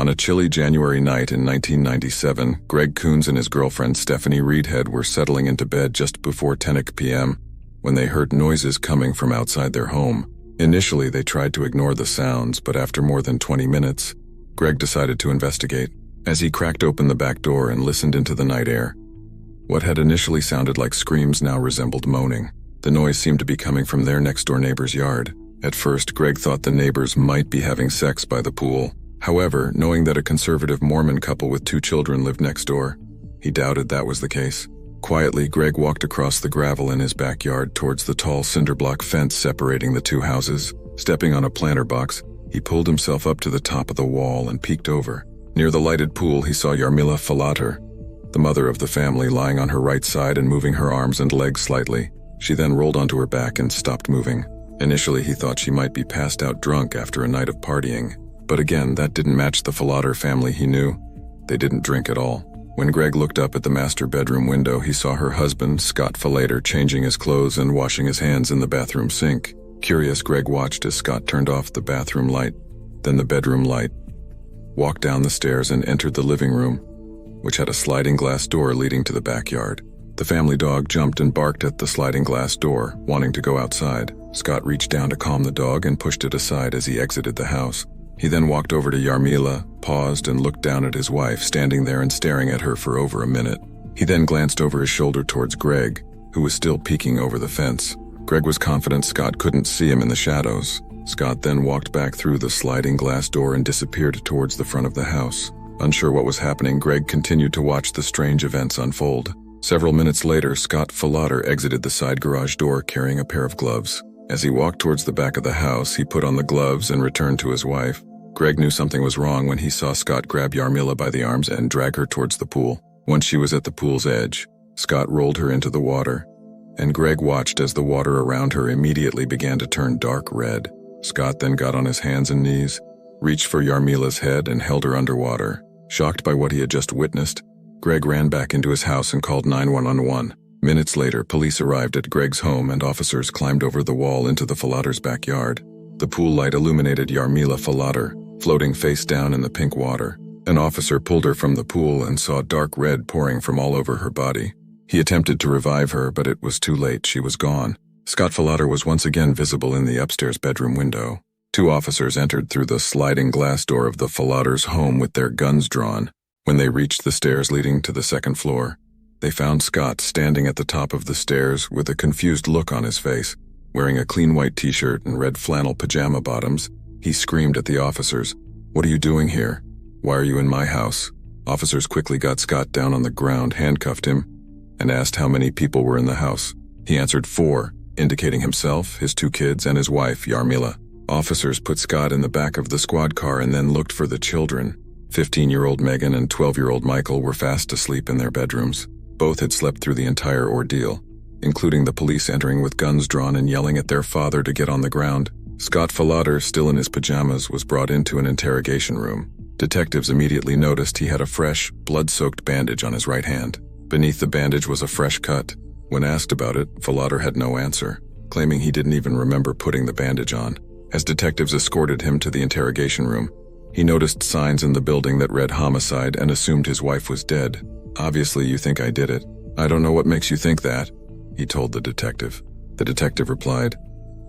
On a chilly January night in 1997, Greg Coons and his girlfriend Stephanie Reedhead were settling into bed just before 10 p.m. when they heard noises coming from outside their home. Initially, they tried to ignore the sounds, but after more than 20 minutes, Greg decided to investigate. As he cracked open the back door and listened into the night air, what had initially sounded like screams now resembled moaning. The noise seemed to be coming from their next-door neighbor's yard. At first, Greg thought the neighbors might be having sex by the pool. However, knowing that a conservative Mormon couple with 2 children lived next door, he doubted that was the case. Quietly, Greg walked across the gravel in his backyard towards the tall cinder-block fence separating the 2 houses. Stepping on a planter box, he pulled himself up to the top of the wall and peeked over. Near the lighted pool, he saw Yarmila Falater, the mother of the family, lying on her right side and moving her arms and legs slightly. She then rolled onto her back and stopped moving. Initially, he thought she might be passed out drunk after a night of partying. But again, that didn't match the Falater family he knew. They didn't drink at all. When Greg looked up at the master bedroom window, he saw her husband, Scott Falater, changing his clothes and washing his hands in the bathroom sink. Curious, Greg watched as Scott turned off the bathroom light, then the bedroom light, walked down the stairs and entered the living room, which had a sliding glass door leading to the backyard. The family dog jumped and barked at the sliding glass door, wanting to go outside. Scott reached down to calm the dog and pushed it aside as he exited the house. He then walked over to Yarmila, paused and looked down at his wife, standing there and staring at her for over a minute. He then glanced over his shoulder towards Greg, who was still peeking over the fence. Greg was confident Scott couldn't see him in the shadows. Scott then walked back through the sliding glass door and disappeared towards the front of the house. Unsure what was happening, Greg continued to watch the strange events unfold. Several minutes later, Scott Falater exited the side garage door carrying a pair of gloves. As he walked towards the back of the house, he put on the gloves and returned to his wife. Greg knew something was wrong when he saw Scott grab Yarmila by the arms and drag her towards the pool. Once she was at the pool's edge, Scott rolled her into the water, and Greg watched as the water around her immediately began to turn dark red. Scott then got on his hands and knees, reached for Yarmila's head and held her underwater. Shocked by what he had just witnessed, Greg ran back into his house and called 911. Minutes later, police arrived at Greg's home and officers climbed over the wall into the Falater's backyard. The pool light illuminated Yarmila Falater, floating face down in the pink water. An officer pulled her from the pool and saw dark red pouring from all over her body. He attempted to revive her, but it was too late. She was gone. Scott Falater was once again visible in the upstairs bedroom window. 2 officers entered through the sliding glass door of the Falater's home with their guns drawn. When they reached the stairs leading to the second floor, they found Scott standing at the top of the stairs with a confused look on his face. Wearing a clean white t-shirt and red flannel pajama bottoms, he screamed at the officers, "What are you doing here? Why are you in my house?" Officers quickly got Scott down on the ground, handcuffed him, and asked how many people were in the house. He answered 4, indicating himself, his 2 kids, and his wife, Yarmila. Officers put Scott in the back of the squad car and then looked for the children. 15-year-old Megan and 12-year-old Michael were fast asleep in their bedrooms. Both had slept through the entire ordeal, including the police entering with guns drawn and yelling at their father to get on the ground. Scott Falater, still in his pajamas, was brought into an interrogation room. Detectives immediately noticed he had a fresh, blood-soaked bandage on his right hand. Beneath the bandage was a fresh cut. When asked about it, Falater had no answer, claiming he didn't even remember putting the bandage on. As detectives escorted him to the interrogation room, he noticed signs in the building that read homicide and assumed his wife was dead. "Obviously, you think I did it. I don't know what makes you think that," he told the detective. The detective replied,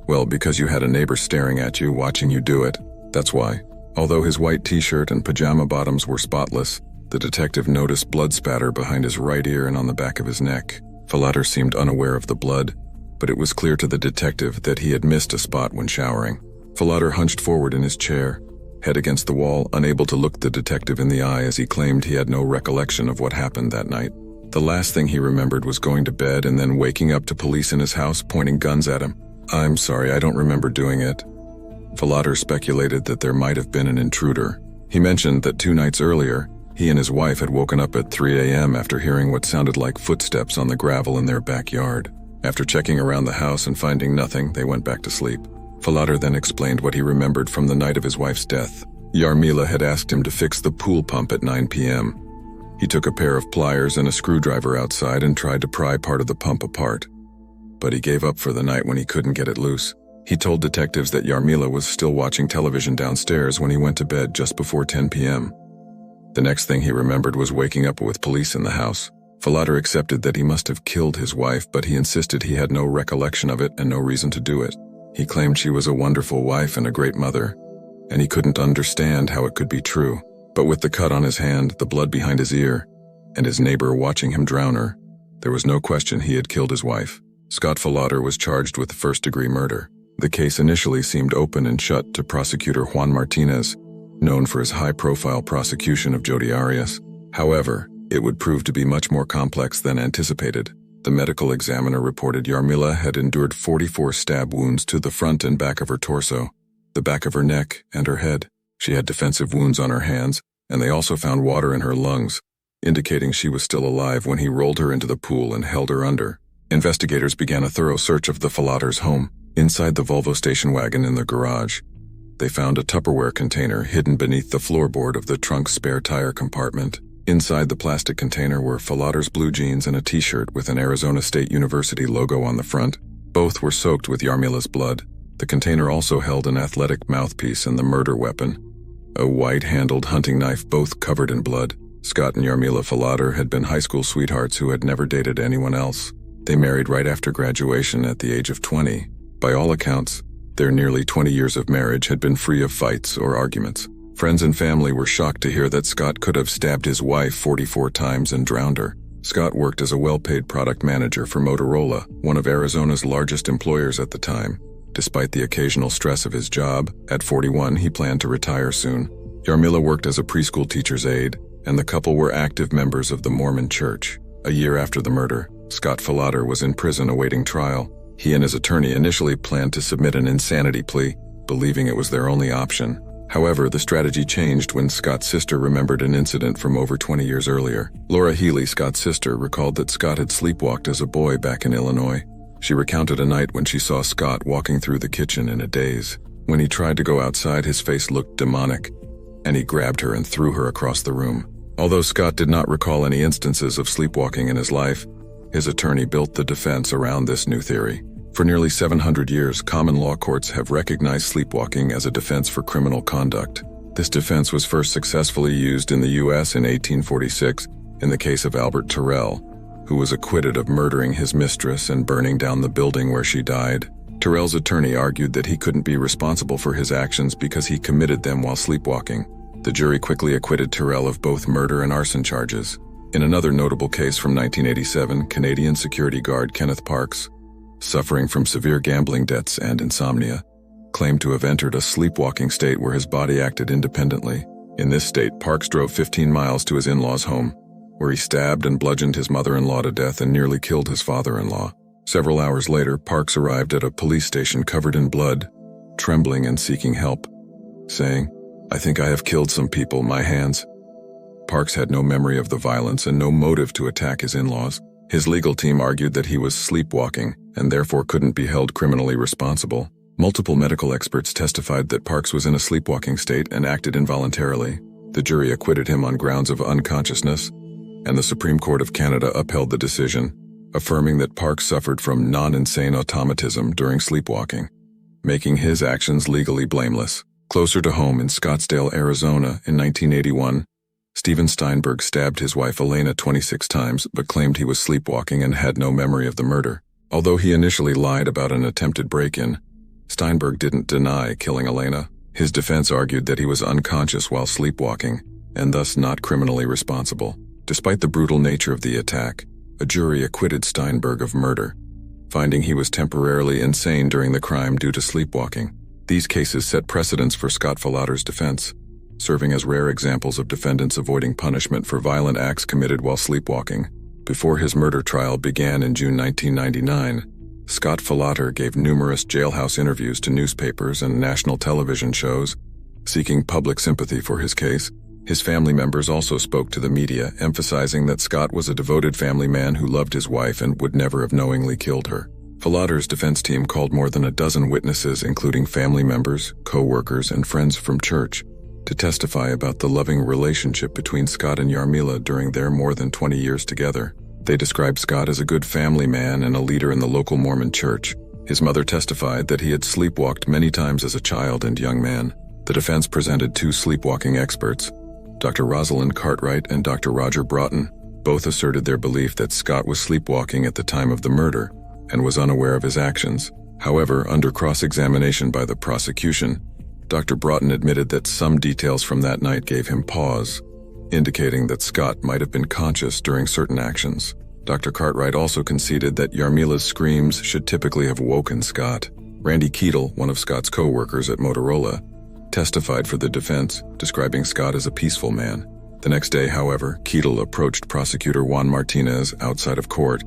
"Well, because you had a neighbor staring at you, watching you do it. That's why." Although his white t-shirt and pajama bottoms were spotless, the detective noticed blood spatter behind his right ear and on the back of his neck. Falater seemed unaware of the blood, but it was clear to the detective that he had missed a spot when showering. Falater hunched forward in his chair, head against the wall, unable to look the detective in the eye as he claimed he had no recollection of what happened that night. The last thing he remembered was going to bed and then waking up to police in his house pointing guns at him. "I'm sorry, I don't remember doing it." Falater speculated that there might have been an intruder. He mentioned that 2 nights earlier, he and his wife had woken up at 3 a.m. after hearing what sounded like footsteps on the gravel in their backyard. After checking around the house and finding nothing, they went back to sleep. Falater then explained what he remembered from the night of his wife's death. Yarmila had asked him to fix the pool pump at 9 p.m. He took a pair of pliers and a screwdriver outside and tried to pry part of the pump apart, but he gave up for the night when he couldn't get it loose. He told detectives that Yarmila was still watching television downstairs when he went to bed just before 10 p.m. The next thing he remembered was waking up with police in the house. Falater accepted that he must have killed his wife, but he insisted he had no recollection of it and no reason to do it. He claimed she was a wonderful wife and a great mother, and he couldn't understand how it could be true. But with the cut on his hand, the blood behind his ear, and his neighbor watching him drown her, there was no question he had killed his wife. Scott Falater was charged with first-degree murder. The case initially seemed open and shut to prosecutor Juan Martinez, known for his high-profile prosecution of Jodi Arias. However, it would prove to be much more complex than anticipated. The medical examiner reported Jarmila had endured 44 stab wounds to the front and back of her torso, the back of her neck, and her head. She had defensive wounds on her hands, and they also found water in her lungs, indicating she was still alive when he rolled her into the pool and held her under. Investigators began a thorough search of the Falater's home. Inside the Volvo station wagon in the garage, they found a Tupperware container hidden beneath the floorboard of the trunk's spare tire compartment. Inside the plastic container were Falater's blue jeans and a t-shirt with an Arizona State University logo on the front. Both were soaked with Jarmila's blood. The container also held an athletic mouthpiece and the murder weapon, a white-handled hunting knife, both covered in blood. Scott and Jarmila Falater had been high school sweethearts who had never dated anyone else. They married right after graduation at the age of 20. By all accounts, their nearly 20 years of marriage had been free of fights or arguments. Friends and family were shocked to hear that Scott could have stabbed his wife 44 times and drowned her. Scott worked as a well-paid product manager for Motorola, one of Arizona's largest employers at the time. Despite the occasional stress of his job, at 41 he planned to retire soon. Jarmila worked as a preschool teacher's aide, and the couple were active members of the Mormon Church. A year after the murder, Scott Falater was in prison awaiting trial. He and his attorney initially planned to submit an insanity plea, believing it was their only option. However, the strategy changed when Scott's sister remembered an incident from over 20 years earlier. Laura Healy, Scott's sister, recalled that Scott had sleepwalked as a boy back in Illinois. She recounted a night when she saw Scott walking through the kitchen in a daze. When he tried to go outside, his face looked demonic, and he grabbed her and threw her across the room. Although Scott did not recall any instances of sleepwalking in his life, his attorney built the defense around this new theory. For nearly 700 years, common law courts have recognized sleepwalking as a defense for criminal conduct. This defense was first successfully used in the U.S. in 1846 in the case of Albert Terrell, who was acquitted of murdering his mistress and burning down the building where she died. Terrell's attorney argued that he couldn't be responsible for his actions because he committed them while sleepwalking. The jury quickly acquitted Terrell of both murder and arson charges. In another notable case from 1987, Canadian security guard Kenneth Parks, suffering from severe gambling debts and insomnia, claimed to have entered a sleepwalking state where his body acted independently. In this state, Parks drove 15 miles to his in-laws' home, where he stabbed and bludgeoned his mother-in-law to death and nearly killed his father-in-law. Several hours later, Parks arrived at a police station covered in blood, trembling and seeking help, saying, "I think I have killed some people, my hands." Parks had no memory of the violence and no motive to attack his in-laws. His legal team argued that he was sleepwalking and therefore couldn't be held criminally responsible. Multiple medical experts testified that Parks was in a sleepwalking state and acted involuntarily. The jury acquitted him on grounds of unconsciousness, and the Supreme Court of Canada upheld the decision, affirming that Parks suffered from non-insane automatism during sleepwalking, making his actions legally blameless. Closer to home in Scottsdale, Arizona, in 1981, Steven Steinberg stabbed his wife Elena 26 times but claimed he was sleepwalking and had no memory of the murder. Although he initially lied about an attempted break-in, Steinberg didn't deny killing Elena. His defense argued that he was unconscious while sleepwalking and thus not criminally responsible. Despite the brutal nature of the attack, a jury acquitted Steinberg of murder, finding he was temporarily insane during the crime due to sleepwalking. These cases set precedents for Scott Falater's defense, serving as rare examples of defendants avoiding punishment for violent acts committed while sleepwalking. Before his murder trial began in June 1999, Scott Falater gave numerous jailhouse interviews to newspapers and national television shows, seeking public sympathy for his case. His family members also spoke to the media, emphasizing that Scott was a devoted family man who loved his wife and would never have knowingly killed her. Falater's defense team called more than a dozen witnesses, including family members, co-workers, and friends from church, to testify about the loving relationship between Scott and Jarmila during their more than 20 years together. They described Scott as a good family man and a leader in the local Mormon church. His mother testified that he had sleepwalked many times as a child and young man. The defense presented two sleepwalking experts, Dr. Rosalind Cartwright and Dr. Roger Broughton both asserted their belief that Scott was sleepwalking at the time of the murder and was unaware of his actions. However, under cross-examination by the prosecution, Dr. Broughton admitted that some details from that night gave him pause, indicating that Scott might have been conscious during certain actions. Dr. Cartwright also conceded that Yarmila's screams should typically have woken Scott. Randy Keatle, one of Scott's co-workers at Motorola, testified for the defense, describing Scott as a peaceful man. The next day, however, Keatle approached prosecutor Juan Martinez outside of court,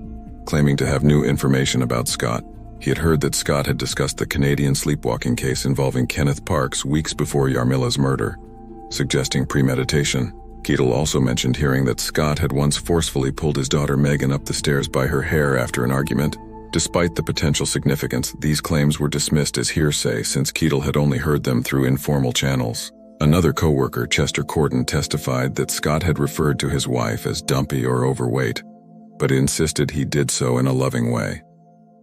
claiming to have new information about Scott. He had heard that Scott had discussed the Canadian sleepwalking case involving Kenneth Parks weeks before Yarmila's murder, suggesting premeditation. Keatle also mentioned hearing that Scott had once forcefully pulled his daughter Megan up the stairs by her hair after an argument. Despite the potential significance, these claims were dismissed as hearsay since Keatle had only heard them through informal channels. Another co-worker, Chester Corden, testified that Scott had referred to his wife as dumpy or overweight, but insisted he did so in a loving way.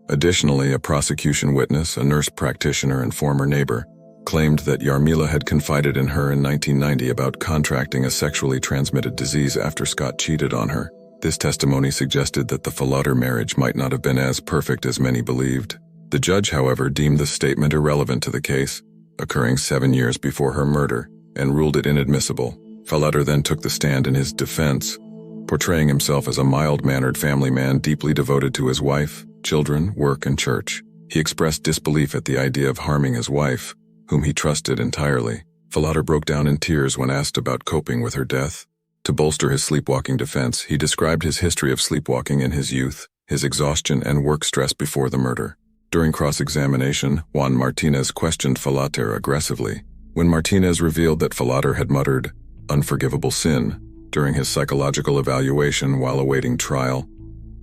Additionally, a prosecution witness, a nurse practitioner and former neighbor, claimed that Yarmila had confided in her in 1990 about contracting a sexually transmitted disease after Scott cheated on her. This testimony suggested that the Falater marriage might not have been as perfect as many believed. The judge, however, deemed the statement irrelevant to the case, occurring 7 years before her murder, and ruled it inadmissible. Falater then took the stand in his defense, portraying himself as a mild-mannered family man deeply devoted to his wife, children, work, and church. He expressed disbelief at the idea of harming his wife, whom he trusted entirely. Falater broke down in tears when asked about coping with her death. To bolster his sleepwalking defense, he described his history of sleepwalking in his youth, his exhaustion and work stress before the murder. During cross-examination, Juan Martinez questioned Falater aggressively. When Martinez revealed that Falater had muttered, "unforgivable sin," during his psychological evaluation while awaiting trial,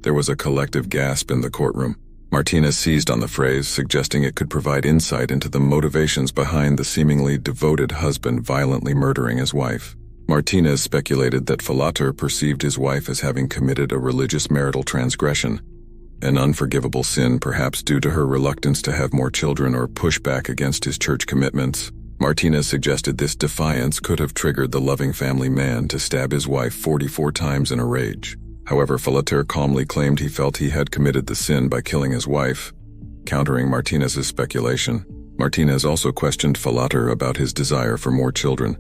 there was a collective gasp in the courtroom. Martinez seized on the phrase, suggesting it could provide insight into the motivations behind the seemingly devoted husband violently murdering his wife. Martinez speculated that Falater perceived his wife as having committed a religious marital transgression, an unforgivable sin perhaps due to her reluctance to have more children or pushback against his church commitments. Martinez suggested this defiance could have triggered the loving family man to stab his wife 44 times in a rage. However, Falater calmly claimed he felt he had committed the sin by killing his wife, countering Martinez's speculation. Martinez also questioned Falater about his desire for more children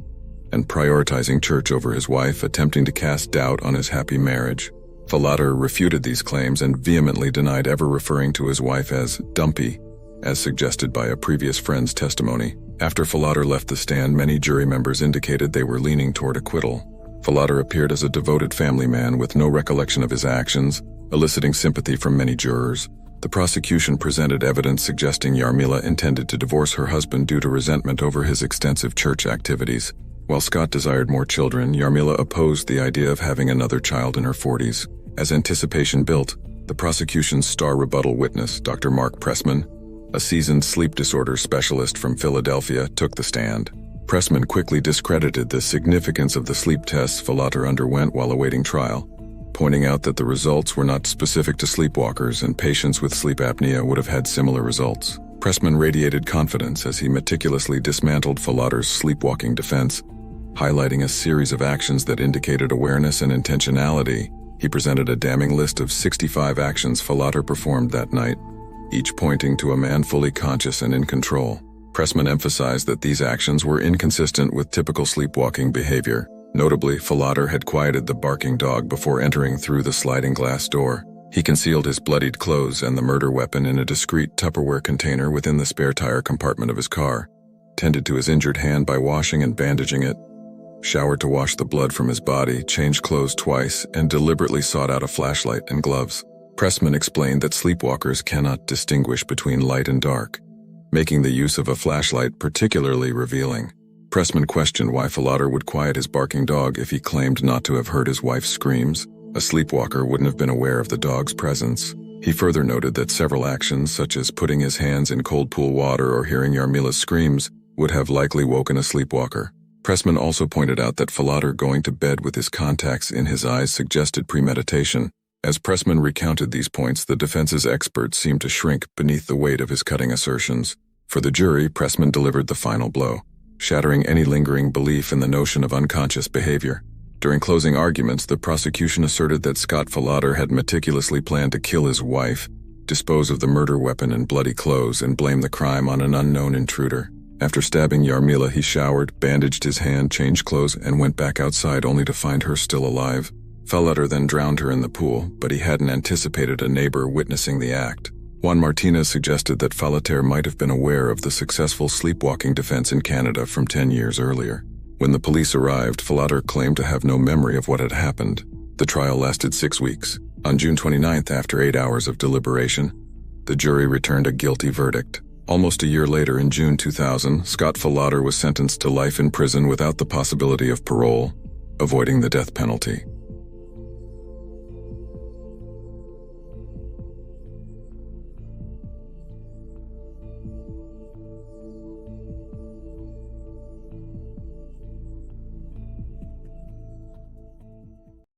and prioritizing church over his wife, attempting to cast doubt on his happy marriage. Falater refuted these claims and vehemently denied ever referring to his wife as dumpy, as suggested by a previous friend's testimony. After Falater left the stand, many jury members indicated they were leaning toward acquittal. Falater appeared as a devoted family man with no recollection of his actions, eliciting sympathy from many jurors. The prosecution presented evidence suggesting Yarmila intended to divorce her husband due to resentment over his extensive church activities. While Scott desired more children, Yarmila opposed the idea of having another child in her 40s. As anticipation built, the prosecution's star rebuttal witness, Dr. Mark Pressman, a seasoned sleep disorder specialist from Philadelphia, took the stand. Pressman quickly discredited the significance of the sleep tests Falater underwent while awaiting trial, pointing out that the results were not specific to sleepwalkers and patients with sleep apnea would have had similar results. Pressman radiated confidence as he meticulously dismantled Falater's sleepwalking defense, highlighting a series of actions that indicated awareness and intentionality. He presented a damning list of 65 actions Falater performed that night, each pointing to a man fully conscious and in control. Pressman emphasized that these actions were inconsistent with typical sleepwalking behavior. Notably, Falater had quieted the barking dog before entering through the sliding glass door. He concealed his bloodied clothes and the murder weapon in a discreet Tupperware container within the spare tire compartment of his car, tended to his injured hand by washing and bandaging it, showered to wash the blood from his body, changed clothes twice, and deliberately sought out a flashlight and gloves. Pressman explained that sleepwalkers cannot distinguish between light and dark, making the use of a flashlight particularly revealing. Pressman questioned why Falater would quiet his barking dog if he claimed not to have heard his wife's screams. A sleepwalker wouldn't have been aware of the dog's presence. He further noted that several actions, such as putting his hands in cold pool water or hearing Yarmila's screams, would have likely woken a sleepwalker. Pressman also pointed out that Falater going to bed with his contacts in his eyes suggested premeditation. As Pressman recounted these points, the defense's experts seemed to shrink beneath the weight of his cutting assertions. For the jury, Pressman delivered the final blow. shattering any lingering belief in the notion of unconscious behavior. During closing arguments, the prosecution asserted that Scott Falater had meticulously planned to kill his wife, dispose of the murder weapon in bloody clothes, and blame the crime on an unknown intruder. After stabbing Yarmila, he showered, bandaged his hand, changed clothes, and went back outside only to find her still alive. Falater then drowned her in the pool, but he hadn't anticipated a neighbor witnessing the act. Juan Martinez suggested that Falater might have been aware of the successful sleepwalking defense in Canada from 10 years earlier. When the police arrived, Falater claimed to have no memory of what had happened. The trial lasted 6 weeks. On June 29th, after 8 hours of deliberation, the jury returned a guilty verdict. Almost a year later, in June 2000, Scott Falater was sentenced to life in prison without the possibility of parole, avoiding the death penalty.